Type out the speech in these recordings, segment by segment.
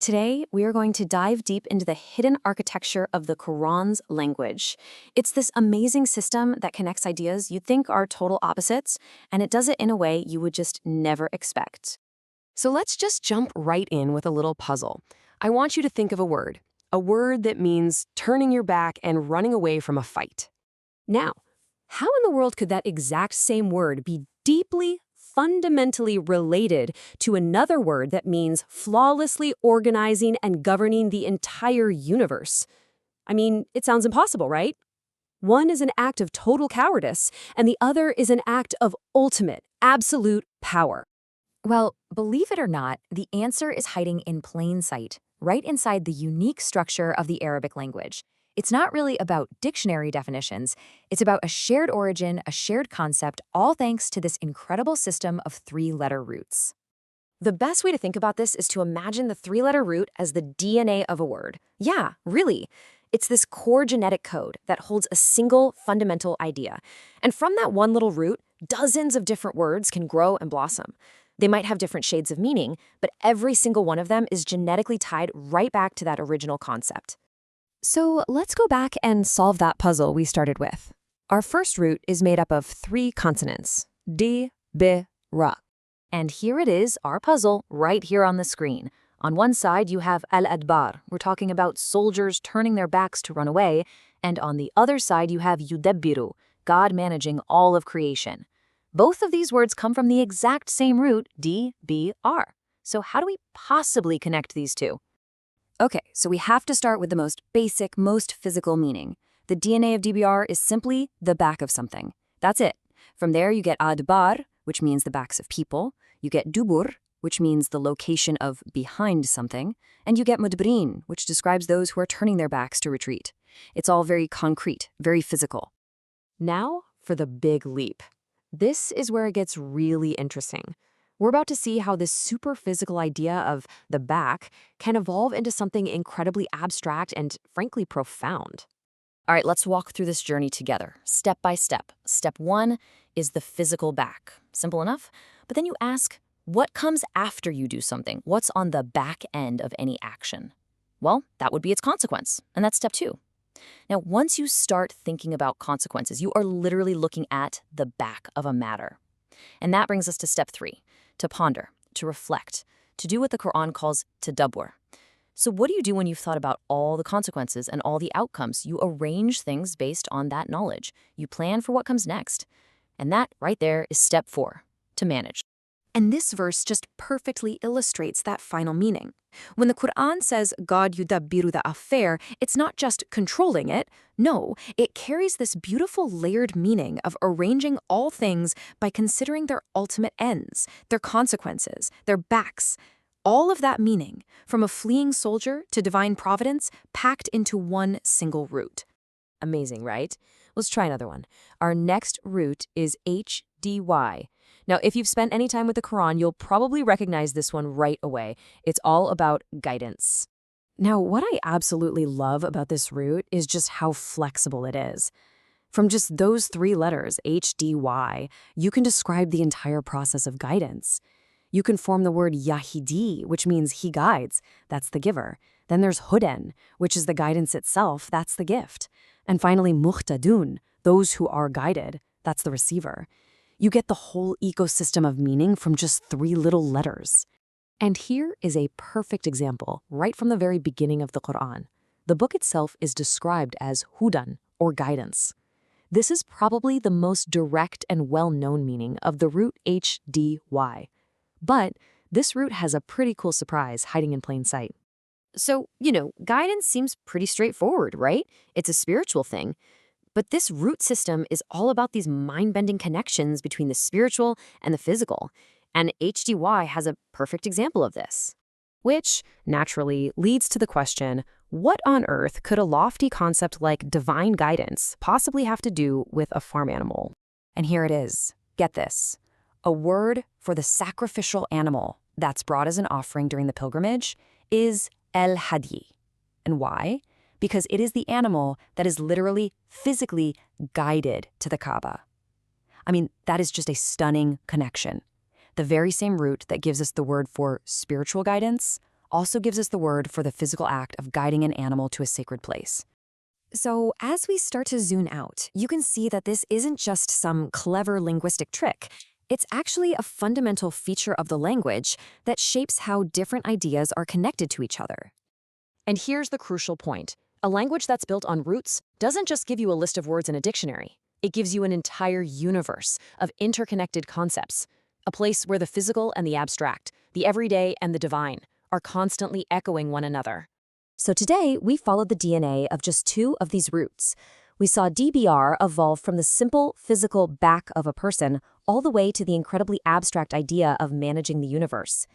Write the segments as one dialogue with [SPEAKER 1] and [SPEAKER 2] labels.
[SPEAKER 1] Today, we are going to dive deep into the hidden architecture of the Quran's language. It's this amazing system that connects ideas you'd think are total opposites, and it does it in a way you would just never expect.
[SPEAKER 2] So let's just jump right in with a little puzzle. I want you to think of a word that means turning your back and running away from a fight. Now, how in the world could that exact same word be deeply, fundamentally related to another word that means flawlessly organizing and governing the entire universe? I mean, it sounds impossible, right? One is an act of total cowardice, and the other is an act of ultimate, absolute power.
[SPEAKER 3] Well, believe it or not, the answer is hiding in plain sight, right inside the unique structure of the Arabic language. It's not really about dictionary definitions. It's about a shared origin, a shared concept, all thanks to this incredible system of three-letter roots.
[SPEAKER 1] The best way to think about this is to imagine the three-letter root as the DNA of a word. Yeah, really. It's this core genetic code that holds a single fundamental idea. And from that one little root, dozens of different words can grow and blossom. They might have different shades of meaning, but every single one of them is genetically tied right back to that original concept.
[SPEAKER 2] So let's go back and solve that puzzle we started with. Our first root is made up of three consonants, D, B, Ra.
[SPEAKER 3] And here it is, our puzzle, right here on the screen. On one side, you have al-adbar. We're talking about soldiers turning their backs to run away. And on the other side, you have yudabbiru, God managing all of creation. Both of these words come from the exact same root, D, B, R. So how do we possibly connect these two?
[SPEAKER 1] Okay, so we have to start with the most basic, most physical meaning. The DNA of DBR is simply the back of something. That's it. From there, you get adbar, which means the backs of people. You get dubur, which means the location of behind something. And you get mudbrin, which describes those who are turning their backs to retreat. It's all very concrete, very physical.
[SPEAKER 2] Now for the big leap. This is where it gets really interesting. We're about to see how this super physical idea of the back can evolve into something incredibly abstract and, frankly, profound.
[SPEAKER 3] All right, let's walk through this journey together, step by step. Step one is the physical back. Simple enough. But then you ask, what comes after you do something? What's on the back end of any action? Well, that would be its consequence, and that's step two. Now, once you start thinking about consequences, you are literally looking at the back of a matter. And that brings us to step three, to ponder, to reflect, to do what the Quran calls TADABBUR. So what do you do when you've thought about all the consequences and all the outcomes? You arrange things based on that knowledge. You plan for what comes next. And that right there is step four, to manage.
[SPEAKER 1] And this verse just perfectly illustrates that final meaning. When the Quran says God yudabbiru the affair, it's not just controlling it. No, it carries this beautiful layered meaning of arranging all things by considering their ultimate ends, their consequences, their backs. All of that meaning, from a fleeing soldier to divine providence, packed into one single root.
[SPEAKER 2] Amazing, right? Let's try another one. Our next root is HDY. Now, if you've spent any time with the Quran, you'll probably recognize this one right away. It's all about guidance. Now, what I absolutely love about this root is just how flexible it is. From just those three letters, HDY, you can describe the entire process of guidance. You can form the word Yahidi, which means he guides. That's the giver. Then there's Hudan, which is the guidance itself. That's the gift. And finally, Muhtadun, those who are guided. That's the receiver. You get the whole ecosystem of meaning from just three little letters. And here is a perfect example right from the very beginning of the Quran. The book itself is described as Hudan, or guidance. This is probably the most direct and well-known meaning of the root HDY. But this root has a pretty cool surprise hiding in plain sight.
[SPEAKER 1] So, guidance seems pretty straightforward, right? It's a spiritual thing. But this root system is all about these mind-bending connections between the spiritual and the physical. And HDY has a perfect example of this.
[SPEAKER 2] Which, naturally, leads to the question, what on earth could a lofty concept like divine guidance possibly have to do with a farm animal? And here it is. Get this. A word for the sacrificial animal that's brought as an offering during the pilgrimage is el-hadi. And why? Because it is the animal that is literally, physically guided to the Kaaba. I mean, that is just a stunning connection. The very same root that gives us the word for spiritual guidance also gives us the word for the physical act of guiding an animal to a sacred place.
[SPEAKER 1] So, as we start to zoom out, you can see that this isn't just some clever linguistic trick. It's actually a fundamental feature of the language that shapes how different ideas are connected to each other.
[SPEAKER 2] And here's the crucial point. A language that's built on roots doesn't just give you a list of words in a dictionary. It gives you an entire universe of interconnected concepts, a place where the physical and the abstract, the everyday and the divine, are constantly echoing one another.
[SPEAKER 3] So today, we followed the DNA of just two of these roots. We saw DBR evolve from the simple physical back of a person all the way to the incredibly abstract idea of managing the universe.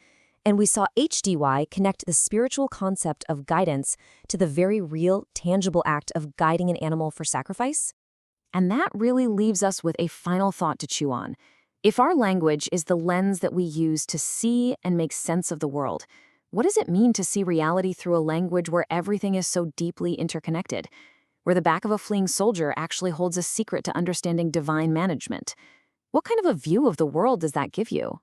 [SPEAKER 3] And we saw HDY connect the spiritual concept of guidance to the very real, tangible act of guiding an animal for sacrifice. And that really leaves us with a final thought to chew on. If our language is the lens that we use to see and make sense of the world, what does it mean to see reality through a language where everything is so deeply interconnected? Where the back of a fleeing soldier actually holds a secret to understanding divine management? What kind of a view of the world does that give you?